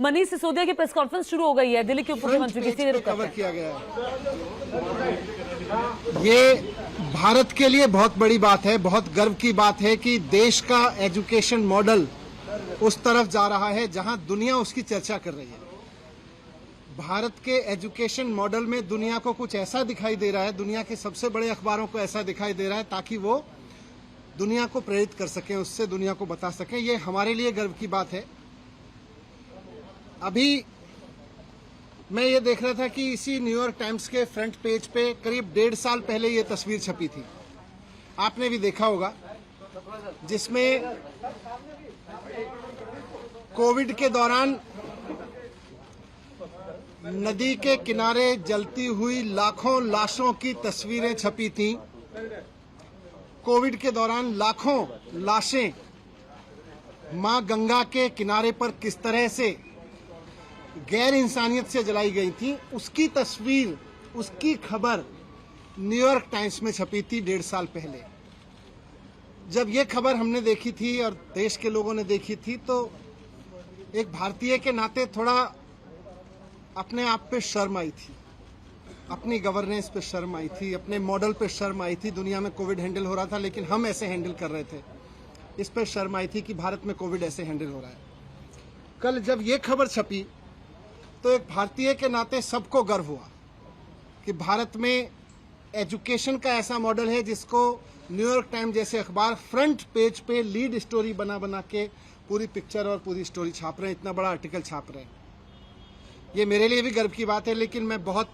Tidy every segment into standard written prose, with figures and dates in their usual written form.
मनीष सिसोदिया की press conference शुरू हो गई है। दिल्ली के उप मुख्यमंत्री की सीधे कवर किया गया है। ये भारत के लिए बहुत बड़ी बात है, बहुत गर्व की बात है कि देश का एजुकेशन मॉडल उस तरफ जा रहा है जहां दुनिया उसकी चर्चा कर रही है। भारत के एजुकेशन मॉडल में दुनिया को कुछ ऐसा दिखाई दे रहा है, दुनिया के सबसे बड़े अखबारों को ऐसा दिखाई दे रहा है ताकि वो दुनिया को प्रेरित कर सकें, उससे दुनिया को बता सकें। ये हमारे लिए गर्व की बात है। अभी मैं ये देख रहा था कि इसी न्यूयॉर्क टाइम्स के फ्रंट पेज पे करीब 1.5 साल पहले ये तस्वीर छपी थी, आपने भी देखा होगा, जिसमें कोविड के दौरान नदी के किनारे जलती हुई लाखों लाशों की तस्वीरें छपी थीं। कोविड के दौरान लाखों लाशें मां गंगा के किनारे पर किस तरह से गैर इंसानियत से जलाई गई थी, उसकी तस्वीर, उसकी खबर न्यूयॉर्क टाइम्स में छपी थी 1.5 साल पहले। जब ये खबर हमने देखी थी और देश के लोगों ने देखी थी तो एक भारतीय के नाते थोड़ा अपने आप पे शर्म आई थी, अपनी गवर्नेंस पे शर्म आई थी, अपने मॉडल पे शर्म आई थी। दुनिया में कोविड हैंडल हो रहा था लेकिन हम ऐसे हैंडल कर रहे थे, इस पे शर्म आई थी कि भारत में कोविड ऐसे हैंडल हो रहा है। कल जब ये खबर छपी तो एक भारतीय के नाते सबको गर्व हुआ कि भारत में एजुकेशन का ऐसा मॉडल है जिसको न्यूयॉर्क टाइम्स जैसे अखबार फ्रंट पेज पे लीड स्टोरी बना बना के पूरी पिक्चर और पूरी स्टोरी छाप रहे हैं, इतना बड़ा आर्टिकल छाप रहे हैं। ये मेरे लिए भी गर्व की बात है, लेकिन मैं बहुत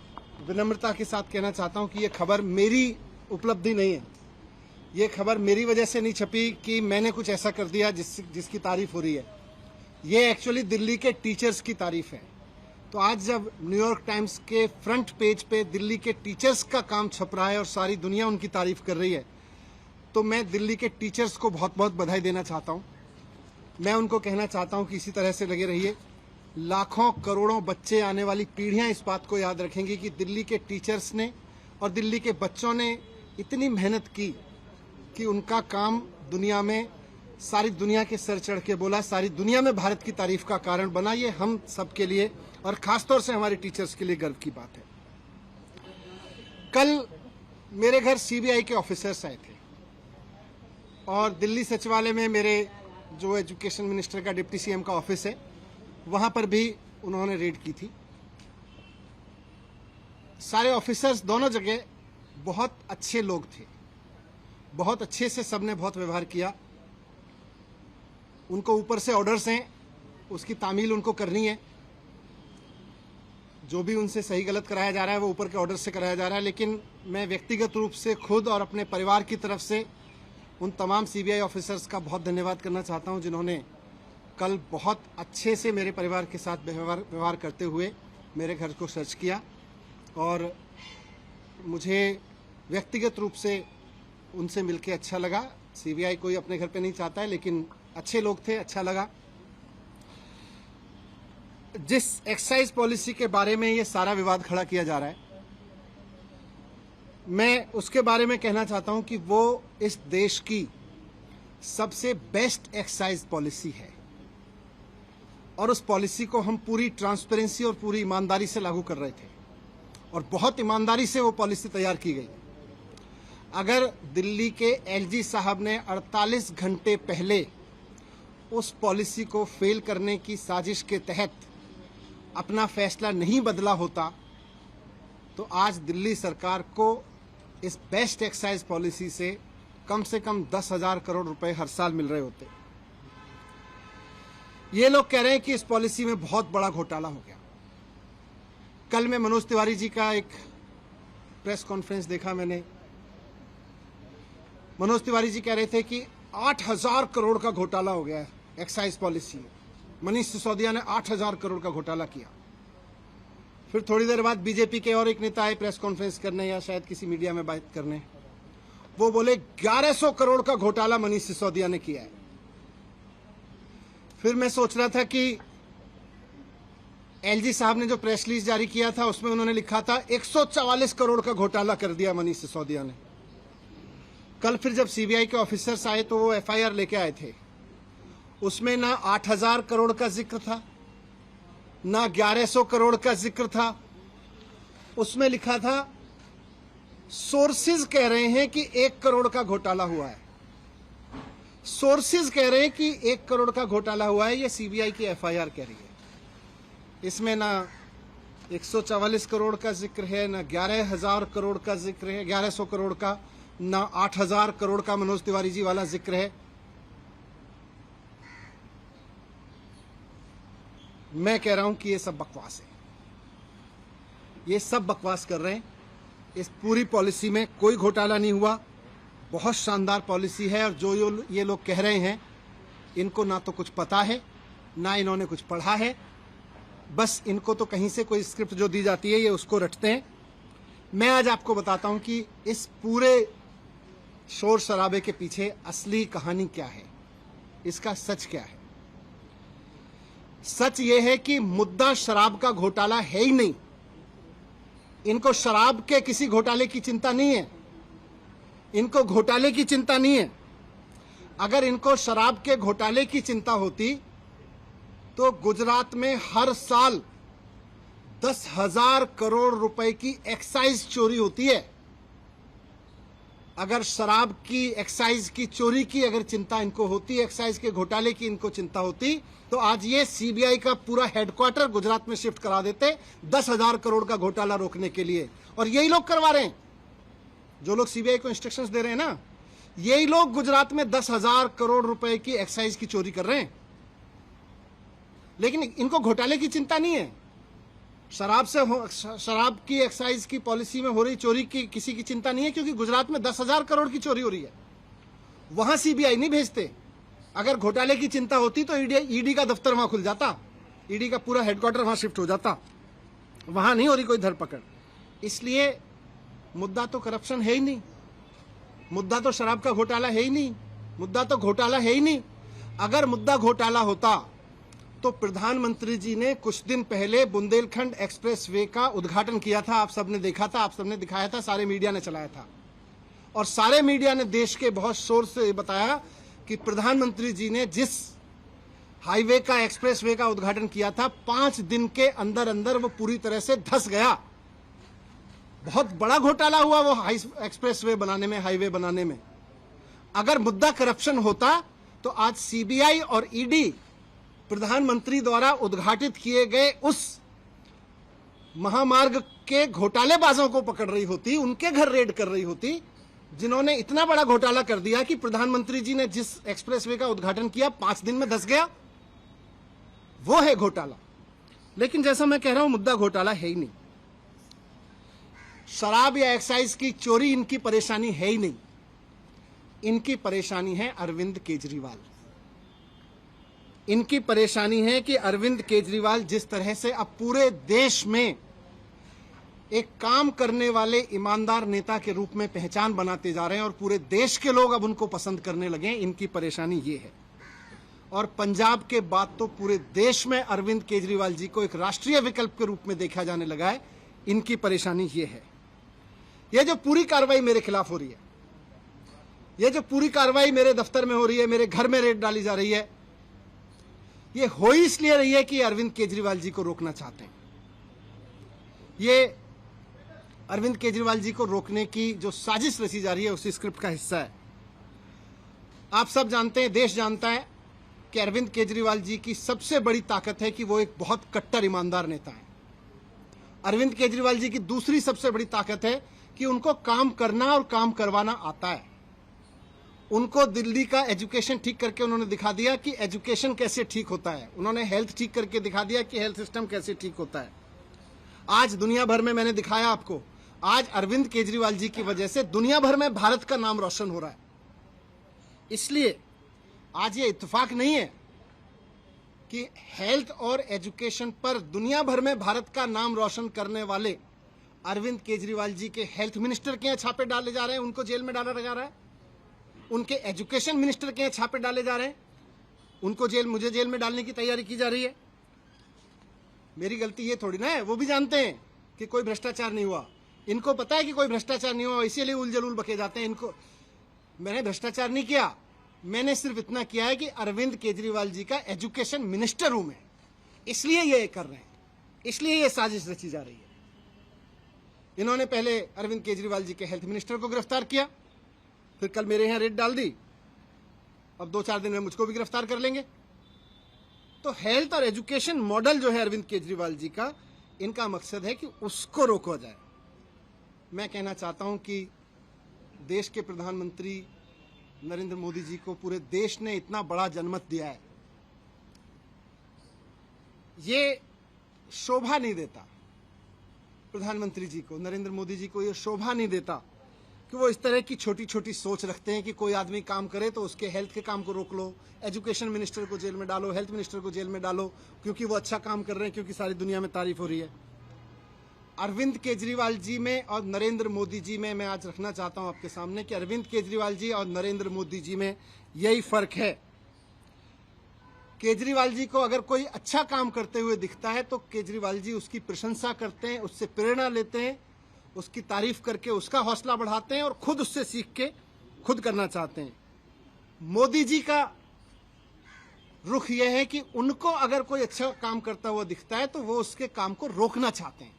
विनम्रता के साथ कहना चाहता हूं कि ये खबर मेरी उपलब्धि नहीं है। ये खबर मेरी वजह से नहीं छपी कि मैंने कुछ ऐसा कर दिया जिसकी तारीफ हो रही है। ये एक्चुअली दिल्ली के टीचर्स की तारीफ है। तो आज जब न्यूयॉर्क टाइम्स के फ्रंट पेज पे दिल्ली के टीचर्स का काम छप रहा है और सारी दुनिया उनकी तारीफ कर रही है, तो मैं दिल्ली के टीचर्स को बहुत बहुत बधाई देना चाहता हूँ। मैं उनको कहना चाहता हूँ कि इसी तरह से लगे रहिए। लाखों करोड़ों बच्चे, आने वाली पीढ़ियां इस बात को याद रखेंगी कि दिल्ली के टीचर्स ने और दिल्ली के बच्चों ने इतनी मेहनत की कि उनका काम दुनिया में, सारी दुनिया के सर चढ़ के बोला, सारी दुनिया में भारत की तारीफ का कारण बना। ये हम सबके लिए और खासतौर से हमारे टीचर्स के लिए गर्व की बात है। कल मेरे घर सीबीआई के ऑफिसर्स आए थे और दिल्ली सचिवालय में मेरे जो एजुकेशन मिनिस्टर का, डिप्टी सीएम का ऑफिस है, वहां पर भी उन्होंने रेड की थी। सारे ऑफिसर्स दोनों जगह बहुत अच्छे लोग थे, बहुत अच्छे से सबने बहुत व्यवहार किया। उनको ऊपर से ऑर्डर्स हैं, उसकी तामील उनको करनी है। जो भी उनसे सही गलत कराया जा रहा है वो ऊपर के ऑर्डर से कराया जा रहा है। लेकिन मैं व्यक्तिगत रूप से खुद और अपने परिवार की तरफ से उन तमाम सीबीआई ऑफिसर्स का बहुत धन्यवाद करना चाहता हूं जिन्होंने कल बहुत अच्छे से मेरे परिवार के साथ व्यवहार करते हुए मेरे घर को सर्च किया। और मुझे व्यक्तिगत रूप से उनसे मिलकर अच्छा लगा। सीबीआई कोई अपने घर पे नहीं चाहता है, लेकिन अच्छे लोग थे, अच्छा लगा। जिस एक्साइज पॉलिसी के बारे में ये सारा विवाद खड़ा किया जा रहा है, मैं उसके बारे में कहना चाहता हूं कि वो इस देश की सबसे बेस्ट एक्साइज पॉलिसी है और उस पॉलिसी को हम पूरी ट्रांसपेरेंसी और पूरी ईमानदारी से लागू कर रहे थे और बहुत ईमानदारी से वो पॉलिसी तैयार की गई। अगर दिल्ली के एलजी साहब ने 48 घंटे पहले उस पॉलिसी को फेल करने की साजिश के तहत अपना फैसला नहीं बदला होता तो आज दिल्ली सरकार को इस बेस्ट एक्साइज पॉलिसी से कम 10,000 करोड़ रुपए हर साल मिल रहे होते। ये लोग कह रहे हैं कि इस पॉलिसी में बहुत बड़ा घोटाला हो गया। कल मैं मनोज तिवारी जी का एक प्रेस कॉन्फ्रेंस देखा मैंने। मनोज तिवारी जी कह रहे थे कि 8,000 करोड़ का घोटाला हो गया है एक्साइज पॉलिसी में। मनीष सिसोदिया ने 8,000 करोड़ का घोटाला किया। फिर थोड़ी देर बाद बीजेपी के और एक नेता आए प्रेस कॉन्फ्रेंस करने या शायद किसी मीडिया में बात करने, वो बोले 1100 करोड़ का घोटाला मनीष सिसोदिया ने किया है। फिर मैं सोच रहा था कि एलजी साहब ने जो प्रेस रिलीज जारी किया था उसमें उन्होंने लिखा था 144 करोड़ का घोटाला कर दिया मनीष सिसोदिया ने। कल फिर जब सीबीआई के ऑफिसर्स आए तो वो एफआईआर लेके आए थे, उसमें ना 8,000 करोड़ का जिक्र था ना 1100 करोड़ का जिक्र था। उसमें लिखा था, सोर्सेज कह रहे हैं कि 1 करोड़ का घोटाला हुआ है। सोर्सेज कह रहे हैं कि 1 करोड़ का घोटाला हुआ है, ये सीबीआई की एफआईआर कह रही है। इसमें ना 144 करोड़ का जिक्र है, ना 11,000 करोड़ का जिक्र है, 1100 करोड़ का, ना 8,000 करोड़ का मनोज तिवारी जी वाला जिक्र है। मैं कह रहा हूं कि ये सब बकवास है, ये सब बकवास कर रहे हैं। इस पूरी पॉलिसी में कोई घोटाला नहीं हुआ, बहुत शानदार पॉलिसी है। और जो ये लोग कह रहे हैं, इनको ना तो कुछ पता है, ना इन्होंने कुछ पढ़ा है, बस इनको तो कहीं से कोई स्क्रिप्ट जो दी जाती है ये उसको रटते हैं। मैं आज आपको बताता हूं कि इस पूरे शोर शराबे के पीछे असली कहानी क्या है, इसका सच क्या है। सच ये है कि मुद्दा शराब का घोटाला है ही नहीं। इनको शराब के किसी घोटाले की चिंता नहीं है, इनको घोटाले की चिंता नहीं है। अगर इनको शराब के घोटाले की चिंता होती तो गुजरात में हर साल 10,000 करोड़ रुपए की एक्साइज चोरी होती है। अगर शराब की एक्साइज की चोरी की अगर चिंता इनको होती, एक्साइज के घोटाले की इनको चिंता होती, तो आज ये सीबीआई का पूरा हेडक्वार्टर गुजरात में शिफ्ट करा देते 10,000 करोड़ का घोटाला रोकने के लिए। और यही लोग करवा रहे हैं, जो लोग सीबीआई को इंस्ट्रक्शंस दे रहे हैं ना, यही लोग गुजरात में 10,000 करोड़ रुपए की एक्साइज की चोरी कर रहे हैं। लेकिन इनको घोटाले की चिंता नहीं है, शराब की एक्साइज की पॉलिसी में हो रही चोरी की किसी की चिंता नहीं है, क्योंकि गुजरात में 10,000 करोड़ की चोरी हो रही है। वहां सीबीआई नहीं भेजते। अगर घोटाले की चिंता होती तो ईडी का दफ्तर वहां खुल जाता, ईडी का पूरा हेडक्वार्टर वहां शिफ्ट हो जाता। वहां नहीं हो रही कोई धरपकड़। इसलिए मुद्दा तो करप्शन है ही नहीं, मुद्दा तो शराब का घोटाला है ही नहीं, मुद्दा तो घोटाला है ही नहीं। अगर मुद्दा घोटाला होता तो प्रधानमंत्री जी ने कुछ दिन पहले बुंदेलखंड एक्सप्रेसवे का उद्घाटन किया था। आप सबने देखा था, आप सबने दिखाया था, सारे मीडिया ने चलाया था। और सारे मीडिया ने देश के बहुत शोर से बताया कि प्रधानमंत्री जी ने जिस हाईवे का, एक्सप्रेसवे का उद्घाटन किया था, 5 दिन के अंदर अंदर वो पूरी तरह से धंस गया। बहुत बड़ा घोटाला हुआ वो एक्सप्रेसवे बनाने में, हाईवे बनाने में। अगर मुद्दा करप्शन होता तो आज सीबीआई और ईडी प्रधानमंत्री द्वारा उद्घाटित किए गए उस महामार्ग के घोटालेबाजों को पकड़ रही होती, उनके घर रेड कर रही होती, जिन्होंने इतना बड़ा घोटाला कर दिया कि प्रधानमंत्री जी ने जिस एक्सप्रेसवे का उद्घाटन किया 5 दिन में धंस गया। वो है घोटाला। लेकिन जैसा मैं कह रहा हूं, मुद्दा घोटाला है ही नहीं। शराब या एक्साइज की चोरी इनकी परेशानी है ही नहीं। इनकी परेशानी है अरविंद केजरीवाल। इनकी परेशानी है कि अरविंद केजरीवाल जिस तरह से अब पूरे देश में एक काम करने वाले ईमानदार नेता के रूप में पहचान बनाते जा रहे हैं और पूरे देश के लोग अब उनको पसंद करने लगे हैं, इनकी परेशानी ये है। और पंजाब के बाद तो पूरे देश में अरविंद केजरीवाल जी को एक राष्ट्रीय विकल्प के रूप में देखा जाने लगा है। इनकी परेशानी ये है। ये जो पूरी कार्रवाई मेरे खिलाफ हो रही है, ये जो पूरी कार्रवाई मेरे दफ्तर में हो रही है, मेरे घर में रेड डाली जा रही है, ये हो ही इसलिए रही है कि अरविंद केजरीवाल जी को रोकना चाहते हैं। ये अरविंद केजरीवाल जी को रोकने की जो साजिश रची जा रही है उसी स्क्रिप्ट का हिस्सा है। आप सब जानते हैं, देश जानता है कि अरविंद केजरीवाल जी की सबसे बड़ी ताकत है कि वो एक बहुत कट्टर ईमानदार नेता है। अरविंद केजरीवाल जी की दूसरी सबसे बड़ी ताकत है कि उनको काम करना और काम करवाना आता है। उनको दिल्ली का एजुकेशन ठीक करके उन्होंने दिखा दिया कि एजुकेशन कैसे ठीक होता है। उन्होंने हेल्थ ठीक करके दिखा दिया कि हेल्थ सिस्टम कैसे ठीक होता है। आज दुनिया भर में मैंने दिखाया आपको, आज अरविंद केजरीवाल जी की वजह से दुनिया भर में भारत का नाम रोशन हो रहा है। इसलिए आज ये इत्तेफाक नहीं है कि हेल्थ और एजुकेशन पर दुनिया भर में भारत का नाम रोशन करने वाले अरविंद केजरीवाल जी के हेल्थ मिनिस्टर के यहाँ छापे डाले जा रहे हैं, उनको जेल में डाला जा रहा है। उनके एजुकेशन मिनिस्टर के यहाँ छापे डाले जा रहे हैं, उनको मुझे जेल में डालने की तैयारी की जा रही है। मेरी गलती ये थोड़ी ना है, वो भी जानते हैं कि कोई भ्रष्टाचार नहीं हुआ। इनको पता है कि कोई भ्रष्टाचार नहीं हुआ, इसीलिए उलझुल बके जाते हैं। इनको, मैंने भ्रष्टाचार नहीं किया, मैंने सिर्फ इतना किया है कि अरविंद केजरीवाल जी का एजुकेशन मिनिस्टर हूं मैं, इसलिए ये कर रहे हैं। इसलिए ये साजिश रची जा रही है। इन्होंने पहले अरविंद केजरीवाल जी के हेल्थ मिनिस्टर को गिरफ्तार किया, फिर कल मेरे यहां रेड डाल दी, अब 2-4 दिन में मुझको भी गिरफ्तार कर लेंगे। तो हेल्थ और एजुकेशन मॉडल जो है अरविंद केजरीवाल जी का, इनका मकसद है कि उसको रोका जाए। मैं कहना चाहता हूं कि देश के प्रधानमंत्री नरेंद्र मोदी जी को पूरे देश ने इतना बड़ा जनमत दिया है, ये शोभा नहीं देता प्रधानमंत्री जी को, नरेंद्र मोदी जी को ये शोभा नहीं देता कि वो इस तरह की छोटी छोटी सोच रखते हैं कि कोई आदमी काम करे तो उसके हेल्थ के काम को रोक लो, एजुकेशन मिनिस्टर को जेल में डालो, हेल्थ मिनिस्टर को जेल में डालो, क्योंकि वो अच्छा काम कर रहे हैं, क्योंकि सारी दुनिया में तारीफ हो रही है। अरविंद केजरीवाल जी में और नरेंद्र मोदी जी में मैं आज रखना चाहता हूं आपके सामने कि अरविंद केजरीवाल जी और नरेंद्र मोदी जी में यही फर्क है। केजरीवाल जी को अगर कोई अच्छा काम करते हुए दिखता है तो केजरीवाल जी उसकी प्रशंसा करते हैं, उससे प्रेरणा लेते हैं, उसकी तारीफ करके उसका हौसला बढ़ाते हैं और खुद उससे सीख के खुद करना चाहते हैं। मोदी जी का रुख यह है कि उनको अगर कोई अच्छा काम करता हुआ दिखता है तो वो उसके काम को रोकना चाहते हैं,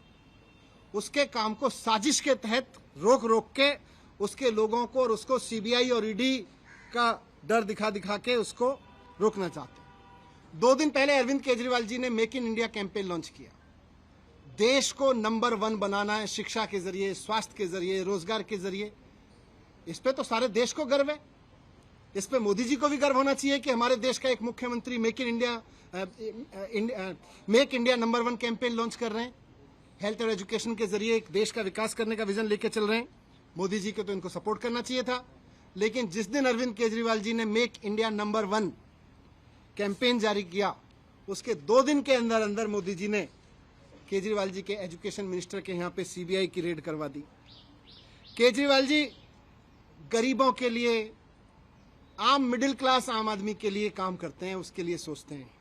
उसके काम को साजिश के तहत रोक रोक के उसके लोगों को और उसको सीबीआई और ईडी का डर दिखा दिखा के उसको रोकना चाहते हैं। 2 दिन पहले अरविंद केजरीवाल जी ने make in India campaign launch किया। देश को नंबर 1 बनाना है, शिक्षा के जरिए, स्वास्थ्य के जरिए, रोजगार के जरिए। इस पे तो सारे देश को गर्व है। इस पे मोदी जी को भी गर्व होना चाहिए कि हमारे देश का एक मुख्यमंत्री make India number 1 campaign launch कर रहे हैं। हेल्थ और एजुकेशन के जरिए एक देश का विकास करने का विजन लेके चल रहे हैं। मोदी जी को तो इनको सपोर्ट करना चाहिए था। लेकिन जिस दिन अरविंद केजरीवाल जी ने मेक इंडिया नंबर 1 कैंपेन जारी किया, उसके 2 दिन के अंदर अंदर मोदी जी ने केजरीवाल जी के एजुकेशन मिनिस्टर के यहाँ पे सीबीआई की रेड करवा दी। केजरीवाल जी गरीबों के लिए, आम मिडिल क्लास आम आदमी के लिए काम करते हैं, उसके लिए सोचते हैं।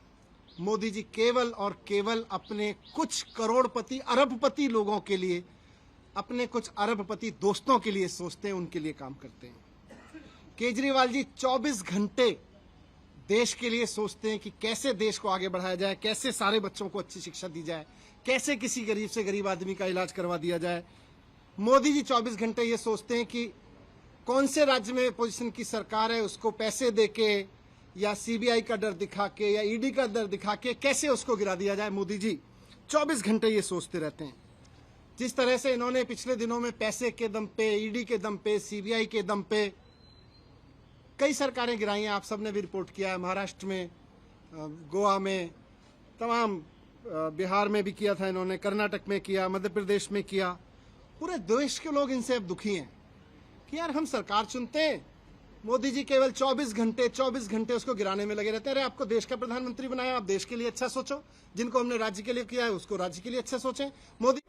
मोदी जी केवल और केवल अपने कुछ करोड़पति अरबपति लोगों के लिए, अपने कुछ अरबपति दोस्तों के लिए सोचते हैं, उनके लिए काम करते हैं। केजरीवाल जी 24 घंटे देश के लिए सोचते हैं कि कैसे देश को आगे बढ़ाया जाए, कैसे सारे बच्चों को अच्छी शिक्षा दी जाए, कैसे किसी गरीब से गरीब आदमी का इलाज करवा दिया जाए। मोदी जी 24 घंटे ये सोचते हैं कि कौन से राज्य में पोजीशन की सरकार है, उसको पैसे देके या सीबीआई का डर दिखा के या ईडी का डर दिखा के कैसे उसको गिरा दिया जाए। मोदी जी 24 घंटे ये सोचते रहते हैं। जिस तरह से इन्होंने पिछले दिनों में पैसे के दम पे, ईडी के दम पे, सीबीआई के दम पे कई सरकारें गिराई हैं, आप सबने भी रिपोर्ट किया है। महाराष्ट्र में, गोवा में, तमाम बिहार में भी किया था इन्होंने, कर्नाटक में किया, मध्य प्रदेश में किया। पूरे देश के लोग इनसे अब दुखी हैं कि यार हम सरकार चुनते हैं, मोदी जी केवल 24 घंटे उसको गिराने में लगे रहते हैं। अरे आपको देश का प्रधानमंत्री बनाया, आप देश के लिए अच्छा सोचो। जिनको हमने राज्य के लिए किया है उसको राज्य के लिए अच्छा सोचें। मोदी